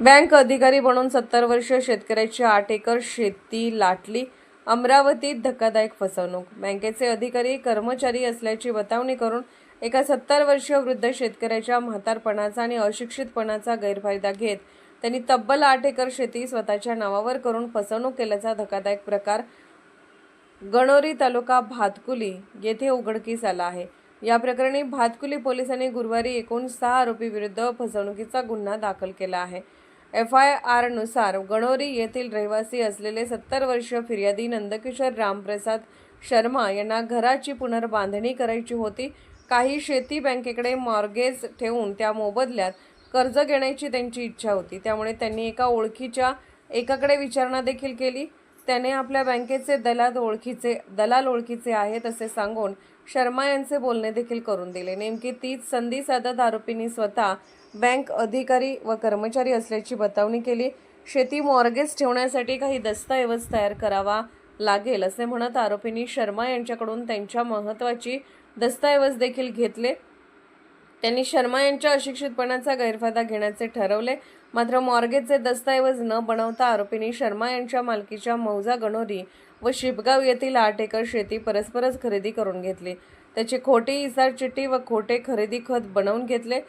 Bank अधिकारी बनून 70 वर्ष शेतकऱ्याची 8 एकर शेती लाटली. अमरावतीत धक्कादायक फसवणूक. बँकेचे अधिकारी कर्मचारी असल्याची बतावणी करून एका 70 वर्षीय वृद्ध शेतकऱ्याच्या म्हातारपणाचा आणि अशिक्षितपणाचा गैरफायदा घेत त्यांनी तब्बल 8 एकर शेती स्वतःच्या नावावर करून फसवणूक केल्याचा धक्कादायक प्रकार गणोरी तालुका भातकुली येथे उघडकीस आला आहे. या प्रकरणी भातकुली पोलिसांनी गुरुवारी एकूण 6 आरोपींविरुद्ध फसवणुकीचा गुन्हा दाखल केला आहे. FIR नुसार गणोरी येथील रहिवासी असलेले 70 वर्षीय फिर्यादी नंदकिशोर रामप्रसाद शर्मा यांना घराची पुनर्बांधणी करायची होती. काही शेती बँकेकडे मॉर्गेज ठेवून त्या मोबदल्यात कर्ज घेण्याची त्यांची इच्छा होती. त्यामुळे त्यांनी एका ओळखीच्या एकाकडे विचारणा देखील केली. त्याने आपल्या बँकेचे दलाल ओळखीचे आहेत असे सांगून शर्मा यांचे बोलणे देखील करून दिले. नेमकी तीच संधी साधत आरोपींनी स्वतः बँक अधिकारी व कर्मचारी असल्याची बतावणी केली. शेती मॉर्गेज ठेवण्यासाठी काही दस्तऐवज तयार करावा लागेल असे म्हणत आरोपींनी शर्मा यांच्याकडून त्यांच्या महत्त्वाची दस्तऐवज देखील घेतले. त्यांनी शर्मा यांच्या अशिक्षितपणाचा गैरफायदा घेण्याचे ठरवले. मात्र मॉर्गेजचे दस्तऐवज न बनवता आरोपींनी शर्मा यांच्या मालकीच्या मौजा गणोरी व शिपगाव येथील 8 एकर शेती परस्परच खरेदी करून घेतली. त्याची खोटी इसार चिठ्ठी व खोटे खरेदी खत बनवून घेतले.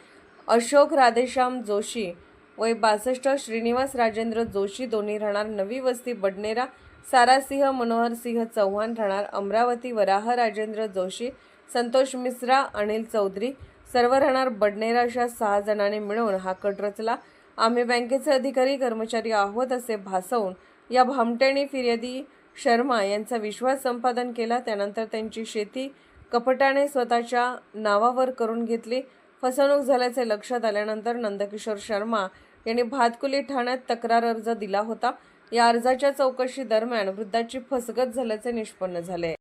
अशोक राधेश्याम जोशी वय 62, श्रीनिवास राजेंद्र जोशी दोन्ही राहणार नवी वस्ती बडनेरा, सारासिंह मनोहरसिंह चव्हाण राहणार अमरावती, वराह राजेंद्र जोशी, संतोष मिश्रा, अनिल चौधरी सर्व राहणार बडनेरा अशा 6 जणांनी मिळून हा कट रचला. आम्ही बँकेचे अधिकारी कर्मचारी आहोत असे भासवून या भामट्याने फिर्यादी शर्मा यांचा विश्वास संपादन केला. त्यानंतर त्यांची शेती कपटाने स्वतःच्या नावावर करून घेतली. फसवणूक झाल्याचे लक्षात आल्यानंतर नंदकिशोर शर्मा यांनी भातकुली ठाण्यात तक्रार अर्ज दिला होता. या अर्जाच्या चौकशी दरम्यान वृद्धाची फसगत झाल्याचे निष्पन्न झाले.